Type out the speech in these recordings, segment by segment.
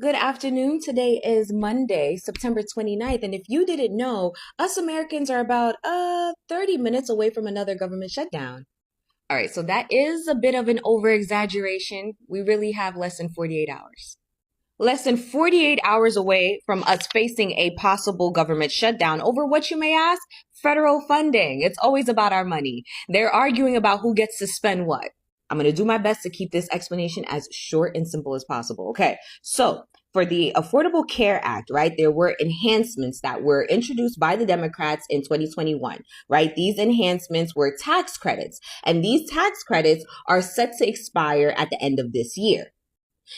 Good afternoon. Today is Monday, September 29th, and if you didn't know, us Americans are about 30 minutes away from another government shutdown. All right, so that is a bit of an over exaggeration. We really have less than 48 hours. Less than 48 hours away from us facing a possible government shutdown over what you may ask? Federal funding. It's always about our money. They're arguing about who gets to spend what. I'm going to do my best to keep this explanation as short and simple as possible. Okay, so for the Affordable Care Act, right, there were enhancements that were introduced by the Democrats in 2021, right? These enhancements were tax credits, and these tax credits are set to expire at the end of this year.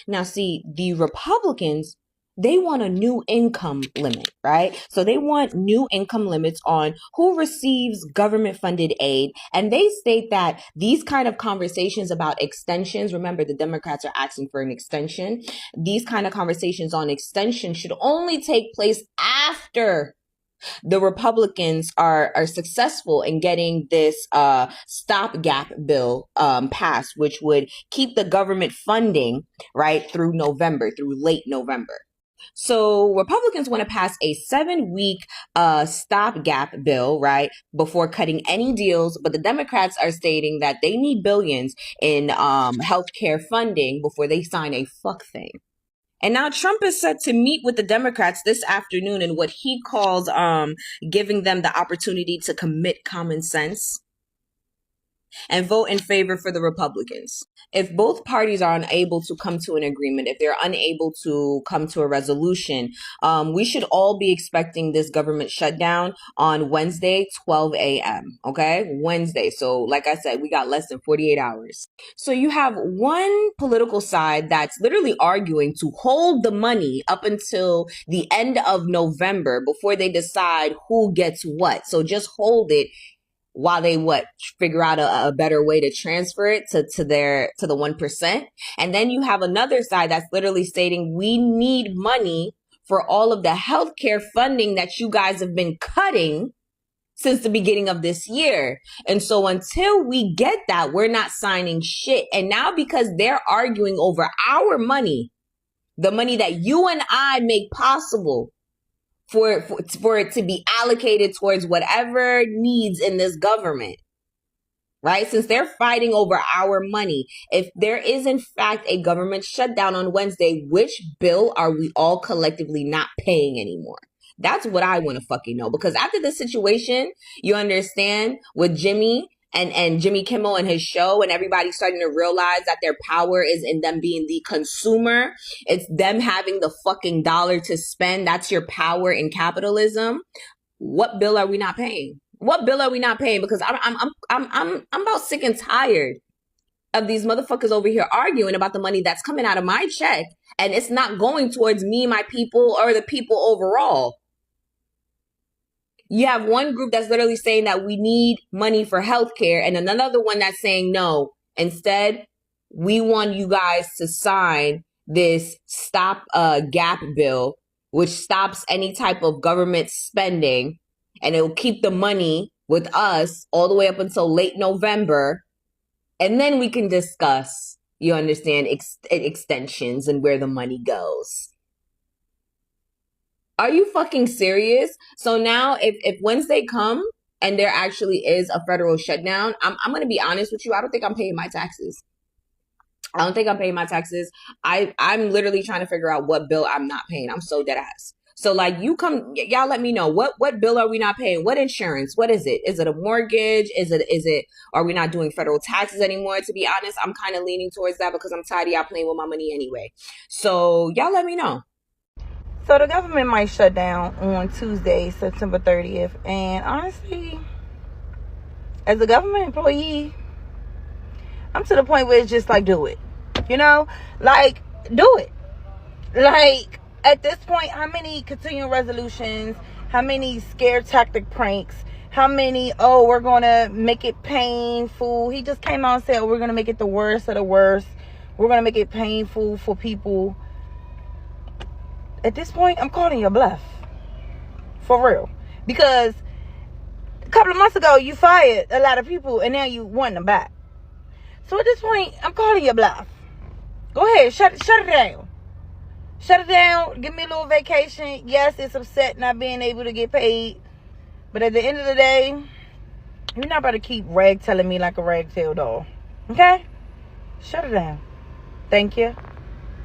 Now, see, the Republicans, they want a new income limit, right? So they want new income limits on who receives government funded aid. And they state that these kind of conversations about extensions, remember the Democrats are asking for an extension. These kind of conversations on extension should only take place after the Republicans are successful in getting this stopgap bill passed, which would keep the government funding right through November, through late November. So Republicans want to pass a 7-week stopgap bill, right, before cutting any deals. But the Democrats are stating that they need billions in healthcare funding before they sign a fuck thing. And now Trump is set to meet with the Democrats this afternoon in what he calls giving them the opportunity to commit common sense and vote in favor for the Republicans. If both parties are unable to come to an agreement, if they're unable to come to a resolution, we should all be expecting this government shutdown on Wednesday, 12 a.m. Okay? Wednesday. So like I said, we got less than 48 hours. So you have one political side that's literally arguing to hold the money up until the end of November before they decide who gets what. So just hold it while they figure out a better way to transfer it to the 1%. And then you have another side that's literally stating we need money for all of the healthcare funding that you guys have been cutting since the beginning of this year. And so until we get that, we're not signing shit. And now because they're arguing over our money, the money that you and I make possible for it to be allocated towards whatever needs in this government, right? Since they're fighting over our money, if there is in fact a government shutdown on Wednesday, which bill are we all collectively not paying anymore? That's what I want to fucking know. Because after this situation, you understand, with Jimmy and Jimmy Kimmel and his show, and everybody starting to realize that their power is in them being the consumer. It's them having the fucking dollar to spend. That's your power in capitalism. What bill are we not paying? What bill are we not paying? Because I'm about sick and tired of these motherfuckers over here arguing about the money that's coming out of my check, and it's not going towards me, my people, or the people overall. You have one group that's literally saying that we need money for healthcare, and another one that's saying no. Instead, we want you guys to sign this stop gap bill, which stops any type of government spending, and it will keep the money with us all the way up until late November. And then we can discuss, you understand, extensions and where the money goes. Are you fucking serious? So now if Wednesday come and there actually is a federal shutdown, I'm going to be honest with you. I don't think I'm paying my taxes. I don't think I'm paying my taxes. I'm literally trying to figure out what bill I'm not paying. I'm so dead ass. So like y'all let me know what bill are we not paying? What insurance? What is it? Is it a mortgage? Are we not doing federal taxes anymore? To be honest, I'm kind of leaning towards that because I'm tired of y'all playing with my money anyway. So y'all let me know. So the government might shut down on Tuesday, September 30th. And honestly, as a government employee, I'm to the point where it's just like, do it. You know? Like, do it. Like, at this point, how many continuing resolutions, how many scare tactic pranks, how many, we're going to make it painful. He just came out and said, we're going to make it the worst of the worst. We're going to make it painful for people. At this point, I'm calling your bluff. For real. Because a couple of months ago, you fired a lot of people and now you want them back. So at this point, I'm calling your bluff. Go ahead, shut it down. Shut it down. Give me a little vacation. Yes, it's upset not being able to get paid. But at the end of the day, you're not about to keep telling me like a ragtail doll. Okay? Shut it down. Thank you.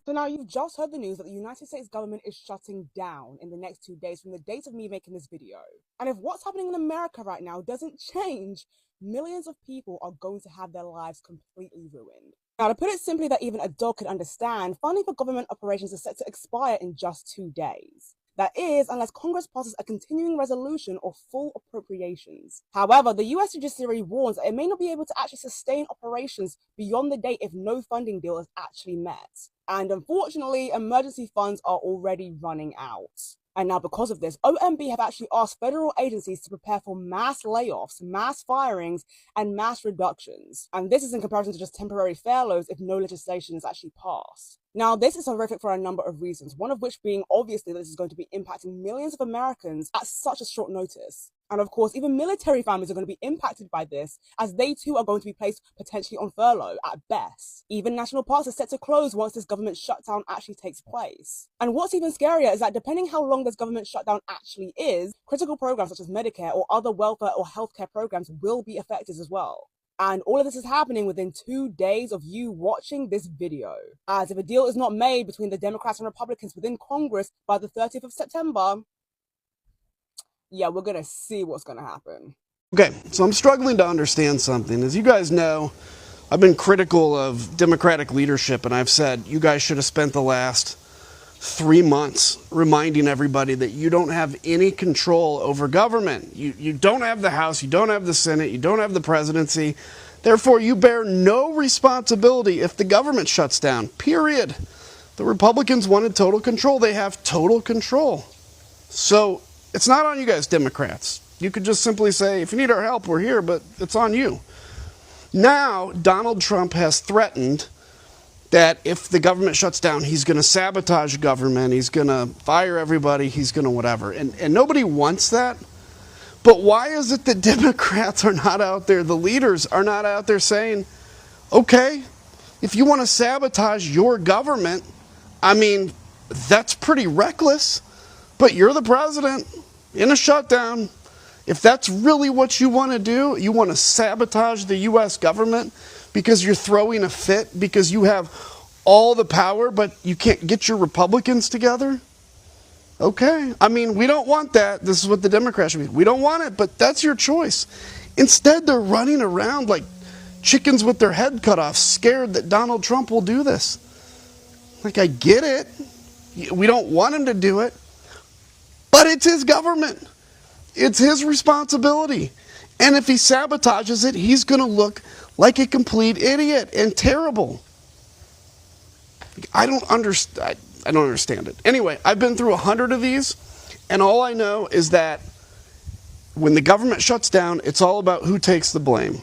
So now you've just heard the news that the United States government is shutting down in the next 2 days from the date of me making this video. And if what's happening in America right now doesn't change, millions of people are going to have their lives completely ruined. Now, to put it simply that even a dog could understand, funding for government operations is set to expire in just 2 days. That is, unless Congress passes a continuing resolution or full appropriations. However, the US judiciary warns that it may not be able to actually sustain operations beyond the date if no funding deal is actually met. And unfortunately, emergency funds are already running out. And now because of this, OMB have actually asked federal agencies to prepare for mass layoffs, mass firings, and mass reductions. And this is in comparison to just temporary furloughs if no legislation is actually passed. Now, this is horrific for a number of reasons, one of which being obviously that this is going to be impacting millions of Americans at such a short notice. And of course, even military families are going to be impacted by this, as they too are going to be placed potentially on furlough at best. Even national parks are set to close once this government shutdown actually takes place. And what's even scarier is that depending how long this government shutdown actually is, critical programs such as Medicare or other welfare or healthcare programs will be affected as well. And all of this is happening within 2 days of you watching this video. As if a deal is not made between the Democrats and Republicans within Congress by the 30th of September, yeah, we're going to see what's going to happen. Okay, so I'm struggling to understand something. As you guys know, I've been critical of Democratic leadership, and I've said you guys should have spent the last 3 months reminding everybody that you don't have any control over government. You don't have the House, you don't have the Senate, you don't have the presidency. Therefore, you bear no responsibility if the government shuts down, period. The Republicans wanted total control. They have total control. So it's not on you guys, Democrats. You could just simply say, if you need our help, we're here, but it's on you. Now, Donald Trump has threatened that if the government shuts down, he's going to sabotage government, he's going to fire everybody, he's going to whatever. And nobody wants that. But why is it that Democrats are not out there, the leaders are not out there saying, okay, if you want to sabotage your government, I mean, that's pretty reckless, but you're the president in a shutdown. If that's really what you want to do, you want to sabotage the U.S. government because you're throwing a fit, because you have all the power, but you can't get your Republicans together? Okay. I mean, we don't want that. This is what the Democrats should be. We don't want it, but that's your choice. Instead, they're running around like chickens with their head cut off, scared that Donald Trump will do this. Like, I get it. We don't want him to do it, but it's his government. It's his responsibility. And if he sabotages it, he's going to look like a complete idiot and terrible. I don't understand it. Anyway, I've been through 100 of these, and all I know is that when the government shuts down, it's all about who takes the blame.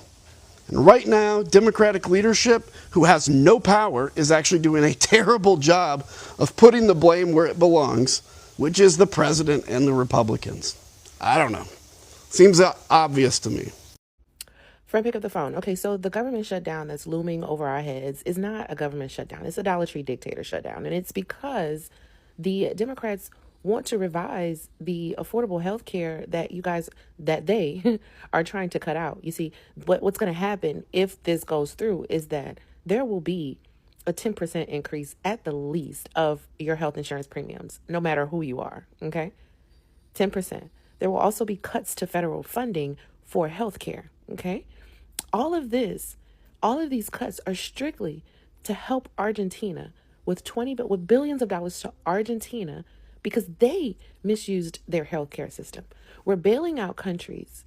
And right now, Democratic leadership, who has no power, is actually doing a terrible job of putting the blame where it belongs, which is the president and the Republicans. I don't know. Seems obvious to me. Friend, pick up the phone. Okay, so the government shutdown that's looming over our heads is not a government shutdown. It's a Dollar Tree dictator shutdown. And it's because the Democrats want to revise the affordable health care that they are trying to cut out. You see, what's going to happen if this goes through is that there will be a 10% increase at the least of your health insurance premiums, no matter who you are, okay? 10%. There will also be cuts to federal funding for healthcare, okay? All of these cuts are strictly to help Argentina with billions of dollars to Argentina because they misused their healthcare system. We're bailing out countries.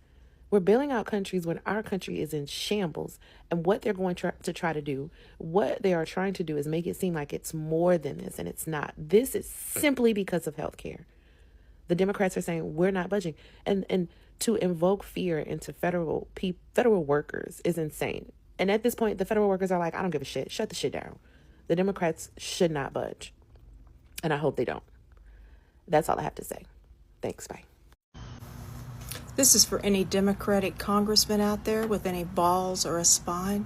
We're bailing out countries when our country is in shambles. And what they're going to try to do, what they are trying to do is make it seem like it's more than this, and it's not. This is simply because of healthcare. The Democrats are saying we're not budging, and to invoke fear into federal workers is insane. And at this point, the federal workers are like, I don't give a shit. Shut the shit down. The Democrats should not budge, and I hope they don't. That's all I have to say. Thanks. Bye. This is for any Democratic congressman out there with any balls or a spine.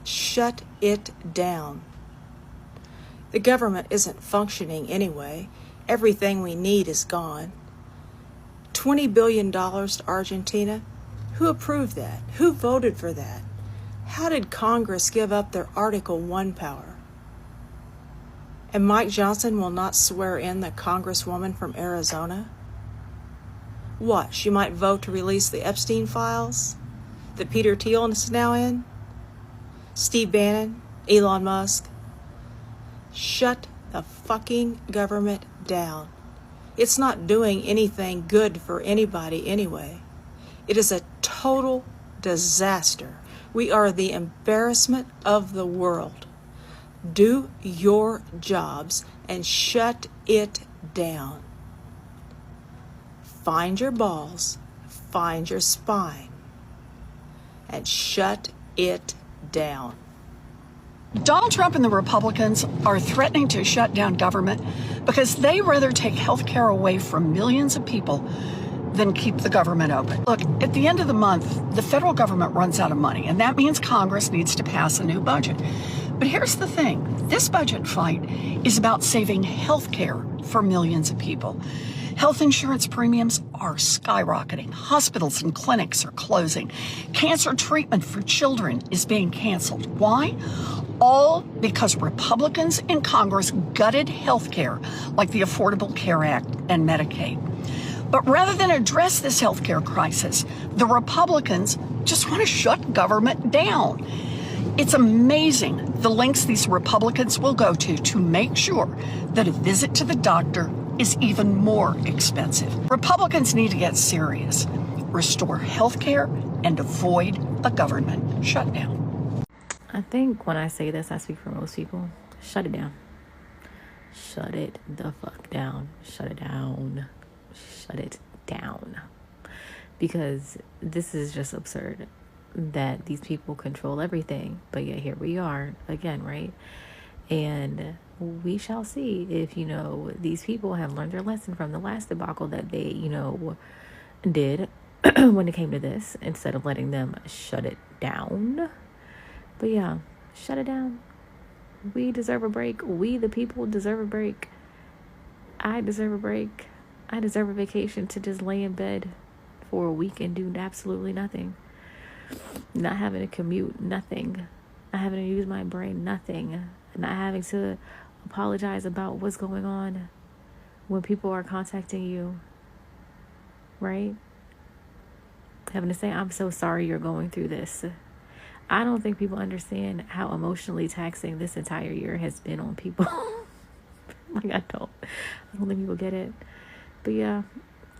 Shut it down. The government isn't functioning anyway. Everything we need is gone. $20 billion to Argentina? Who approved that? Who voted for that? How did Congress give up their Article 1 power? And Mike Johnson will not swear in the Congresswoman from Arizona? What, she might vote to release the Epstein files that Peter Thiel is now in? Steve Bannon? Elon Musk? Shut the fucking government down. It's not doing anything good for anybody anyway. It is a total disaster. We are the embarrassment of the world. Do your jobs and shut it down. Find your balls, find your spine, and shut it down. Donald Trump and the Republicans are threatening to shut down government because they rather take health care away from millions of people than keep the government open. Look, at the end of the month, the federal government runs out of money, and that means Congress needs to pass a new budget. But here's the thing. This budget fight is about saving health care for millions of people. Health insurance premiums are skyrocketing. Hospitals and clinics are closing. Cancer treatment for children is being canceled. Why? All because Republicans in Congress gutted health care like the Affordable Care Act and Medicaid. But rather than address this health care crisis, the Republicans just want to shut government down. It's amazing the lengths these Republicans will go to make sure that a visit to the doctor is even more expensive. Republicans need to get serious, restore health care, and avoid a government shutdown. I think when I say this, I speak for most people. Shut it down. Shut it the fuck down. Shut it down. Shut it down. Because this is just absurd that these people control everything. But yet here we are again, right? And we shall see if, these people have learned their lesson from the last debacle that they, did when it came to this, instead of letting them shut it down. But yeah, shut it down. We deserve a break. We, the people, deserve a break. I deserve a break. I deserve a vacation to just lay in bed for a week and do absolutely nothing. Not having to commute, nothing. Not having to use my brain, nothing. Not having to apologize about what's going on when people are contacting you, right? Having to say, I'm so sorry you're going through this. I don't think people understand how emotionally taxing this entire year has been on people. Like, I don't think people get it. But yeah,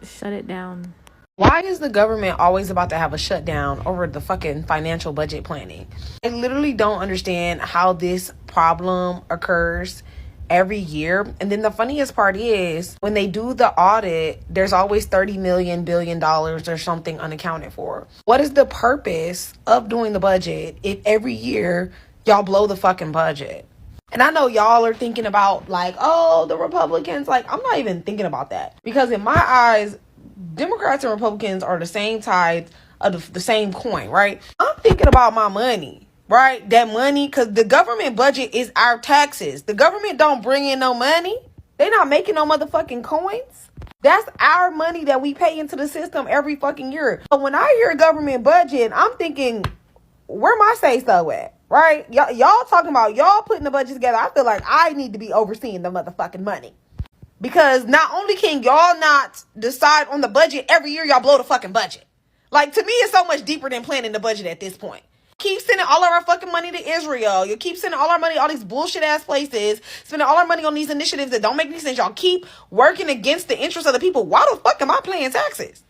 shut it down. Why is the government always about to have a shutdown over the fucking financial budget planning? I literally don't understand how this problem occurs every year. And then the funniest part is when they do the audit, there's always $30 billion or something unaccounted for. What is the purpose of doing the budget if every year y'all blow the fucking budget? And I know y'all are thinking about like, oh, the Republicans, like, I'm not even thinking about that. Because in my eyes, Democrats and Republicans are the same sides of the same coin, right? I'm thinking about my money, right? That money, because the government budget is our taxes. The government don't bring in no money. They not making no motherfucking coins. That's our money that we pay into the system every fucking year. But when I hear government budget, I'm thinking, where my say-so at, right? Y'all talking about y'all putting the budget together. I feel like I need to be overseeing the motherfucking money. Because not only can y'all not decide on the budget every year, y'all blow the fucking budget. Like, to me, it's so much deeper than planning the budget at this point. Keep sending all of our fucking money to Israel. You keep sending all our money to all these bullshit ass places, spending all our money on these initiatives that don't make any sense. Y'all keep working against the interests of the people. Why the fuck am I paying taxes?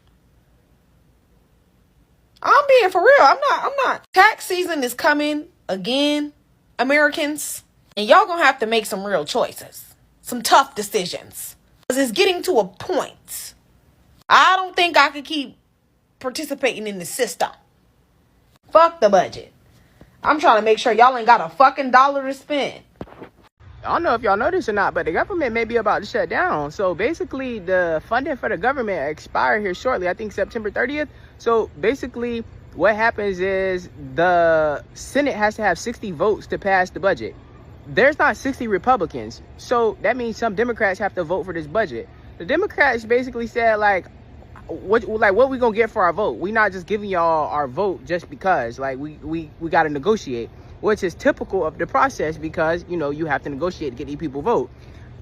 I'm being for real. I'm not. Tax season is coming again, Americans. And y'all gonna have to make some real choices. Some tough decisions. Because it's getting to a point. I don't think I could keep participating in the system. Fuck the budget. I'm trying to make sure y'all ain't got a fucking dollar to spend. I don't know if y'all know this or not, but the government may be about to shut down. So basically, the funding for the government expire here shortly. I think September 30th. So basically, what happens is the Senate has to have 60 votes to pass the budget. there's not 60 Republicans. So that means some Democrats have to vote for this budget. The Democrats basically said, like what we gonna get for our vote? We not just giving y'all our vote just because. Like, we got to negotiate, which is typical of the process because, you know, you have to negotiate to get these people vote.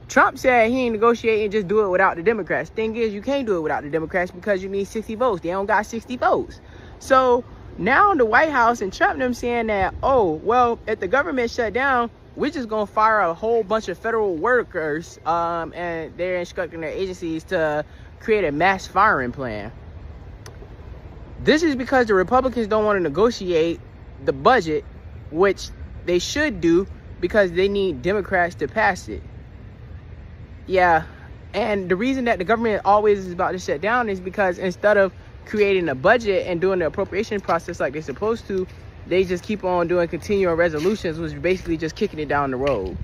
Trump said he ain't negotiating, just do it without the Democrats. Thing is, you can't do it without the Democrats because you need 60 votes. They don't got 60 votes. So now the White House and Trump them saying that, oh, well, if the government shut down, we're just going to fire a whole bunch of federal workers, and they're instructing their agencies to create a mass firing plan. This is because the Republicans don't want to negotiate the budget, which they should do because they need Democrats to pass it. Yeah, and the reason that the government always is about to shut down is because instead of creating a budget and doing the appropriation process like they're supposed to, they just keep on doing continual resolutions, which is basically just kicking it down the road.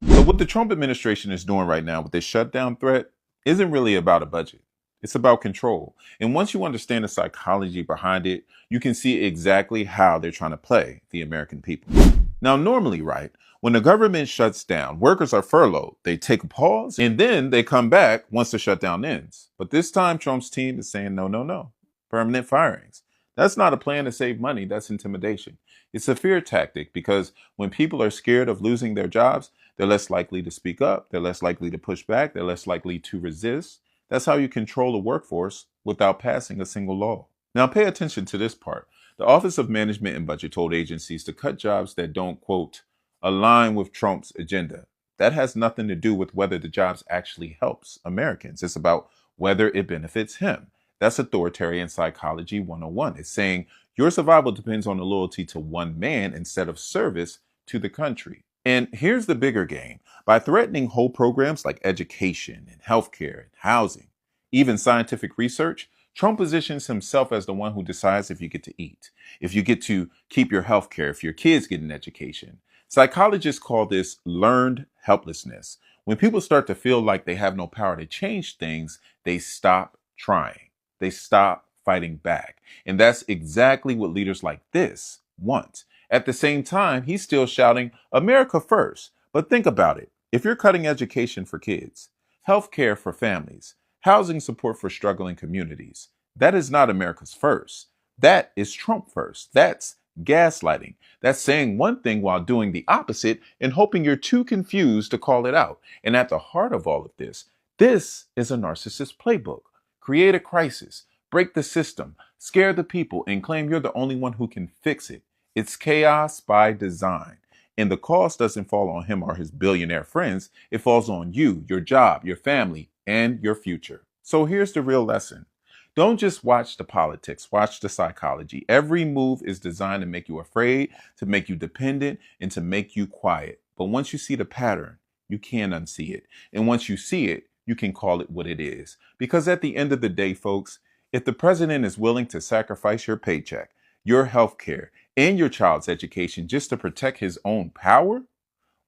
So what the Trump administration is doing right now with this shutdown threat isn't really about a budget. It's about control. And once you understand the psychology behind it, you can see exactly how they're trying to play the American people. Now, normally, right, when the government shuts down, workers are furloughed. They take a pause and then they come back once the shutdown ends. But this time, Trump's team is saying, no, no, no. Permanent firings. That's not a plan to save money. That's intimidation. It's a fear tactic because when people are scared of losing their jobs, they're less likely to speak up. They're less likely to push back. They're less likely to resist. That's how you control a workforce without passing a single law. Now, pay attention to this part. The Office of Management and Budget told agencies to cut jobs that don't, quote, align with Trump's agenda. That has nothing to do with whether the jobs actually helps Americans. It's about whether it benefits him. That's authoritarian psychology 101. It's saying your survival depends on the loyalty to one man instead of service to the country. And here's the bigger game. By threatening whole programs like education and healthcare and housing, even scientific research, Trump positions himself as the one who decides if you get to eat, if you get to keep your healthcare, if your kids get an education. Psychologists call this learned helplessness. When people start to feel like they have no power to change things, they stop trying. They stop fighting back. And that's exactly what leaders like this want. At the same time, he's still shouting, America first. But think about it. If you're cutting education for kids, healthcare for families, housing support for struggling communities, that is not America's first. That is Trump first. That's gaslighting. That's saying one thing while doing the opposite and hoping you're too confused to call it out. And at the heart of all of this is a narcissist playbook. Create a crisis, break the system, scare the people, and claim you're the only one who can fix it. It's chaos by design. And the cost doesn't fall on him or his billionaire friends. It falls on you, your job, your family, and your future. So here's the real lesson. Don't just watch the politics, watch the psychology. Every move is designed to make you afraid, to make you dependent, and to make you quiet. But once you see the pattern, you can't unsee it. And once you see it, you can call it what it is. Because at the end of the day, folks, if the president is willing to sacrifice your paycheck, your health care, and your child's education just to protect his own power,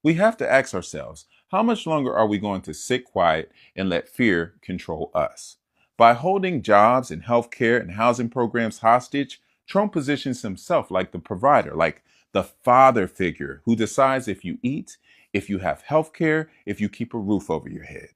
we have to ask ourselves, how much longer are we going to sit quiet and let fear control us? By holding jobs and health care and housing programs hostage, Trump positions himself like the provider, like the father figure who decides if you eat, if you have health care, if you keep a roof over your head.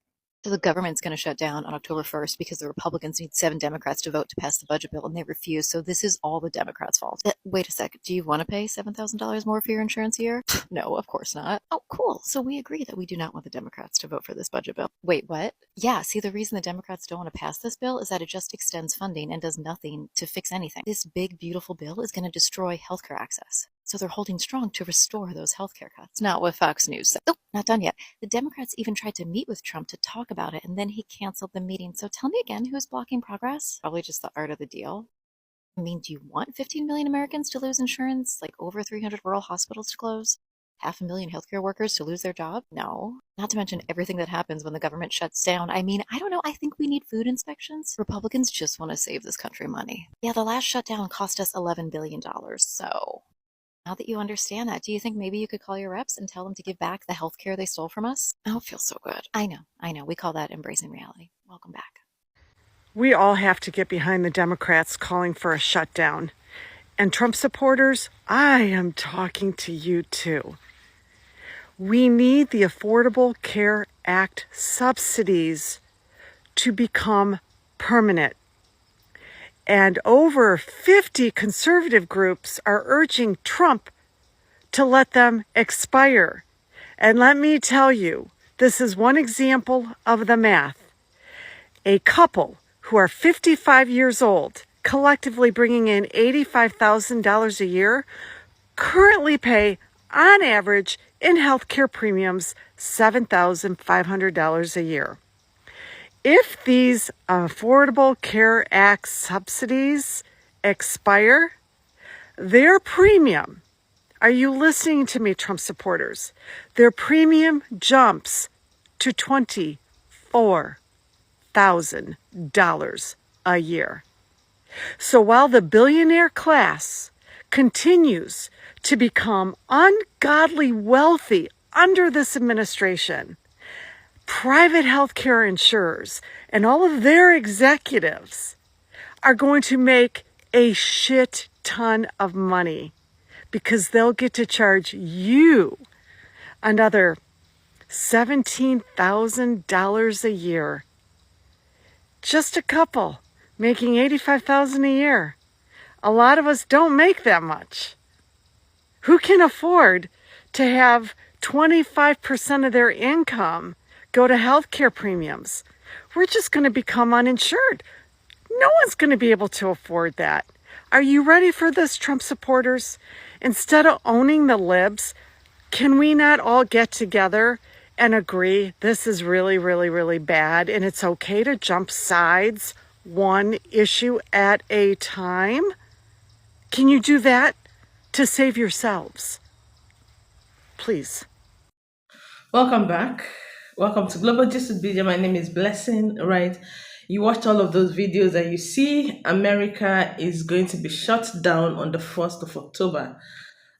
So the government's going to shut down on October 1st because the Republicans need 7 Democrats to vote to pass the budget bill, and they refuse. So this is all the Democrats' fault. Wait a sec. Do you want to pay $7,000 more for your insurance a year? No, of course not. Oh, cool. So we agree that we do not want the Democrats to vote for this budget bill. Wait, what? Yeah, see, the reason the Democrats don't want to pass this bill is that it just extends funding and does nothing to fix anything. This big, beautiful bill is going to destroy healthcare access. So they're holding strong to restore those healthcare cuts. Not what Fox News said. Oh, not done yet. The Democrats even tried to meet with Trump to talk about it, and then he canceled the meeting. So tell me again, who's blocking progress? Probably just the art of the deal. I mean, do you want 15 million Americans to lose insurance? Like over 300 rural hospitals to close? 500,000 healthcare workers to lose their job? No. Not to mention everything that happens when the government shuts down. I mean, I don't know. I think we need food inspections. Republicans just want to save this country money. Yeah, the last shutdown cost us $11 billion. So now that you understand that, do you think maybe you could call your reps and tell them to give back the health care they stole from us? Oh, it feels so good. I know. We call that embracing reality. Welcome back. We all have to get behind the Democrats calling for a shutdown. And Trump supporters, I am talking to you too. We need the Affordable Care Act subsidies to become permanent. And over 50 conservative groups are urging Trump to let them expire. And let me tell you, this is one example of the math. A couple who are 55 years old, collectively bringing in $85,000 a year, currently pay, on average, in healthcare premiums, $7,500 a year. If these Affordable Care Act subsidies expire, their premium, are you listening to me, Trump supporters? Their premium jumps to $24,000 a year. So while the billionaire class continues to become ungodly wealthy under this administration, private healthcare insurers and all of their executives are going to make a shit ton of money because they'll get to charge you another $17,000 a year. Just a couple making $85,000 a year. A lot of us don't make that much. Who can afford to have 25% of their income go to healthcare premiums? We're just going to become uninsured. No one's going to be able to afford that. Are you ready for this, Trump supporters? Instead of owning the libs, can we not all get together and agree this is really, really, really bad and it's okay to jump sides one issue at a time? Can you do that to save yourselves? Please. Welcome back. Welcome to Global Justice Video. My name is Blessing, right? You watched all of those videos and you see America is going to be shut down on the 1st of October.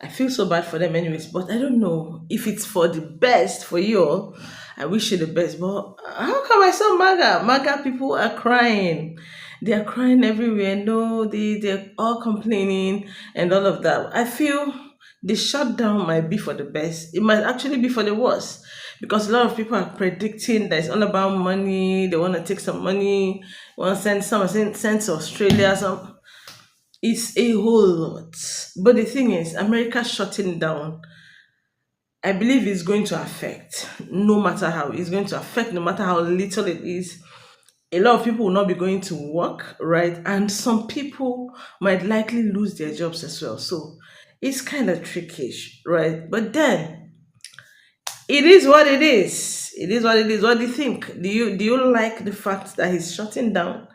I feel so bad for them anyways, but I don't know if it's for the best for you all. I wish you the best, but how come I saw MAGA? MAGA people are crying. They are crying everywhere. No, they're all complaining and all of that. I feel the shutdown might be for the best. It might actually be for the worst because a lot of people are predicting that it's all about money. They want to take some money, want to send some, send to Australia, some. It's a whole lot. But the thing is, America shutting down, I believe it's going to affect, no matter how, it's going to affect, no matter how little it is. A lot of people will not be going to work, right? And some people might likely lose their jobs as well. So it's kind of trickish, right? But then it is what it is. It is what it is. What do you think? Do you like the fact that he's shutting down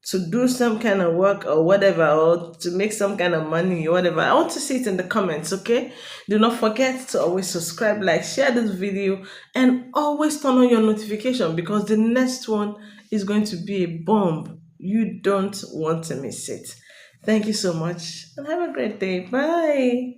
to do some kind of work or whatever, or to make some kind of money or whatever? I want to see it in the comments, okay? Do not forget to always subscribe, like, share this video, and always turn on your notification because the next one is going to be a bomb. You don't want to miss it. Thank you so much and have a great day. Bye.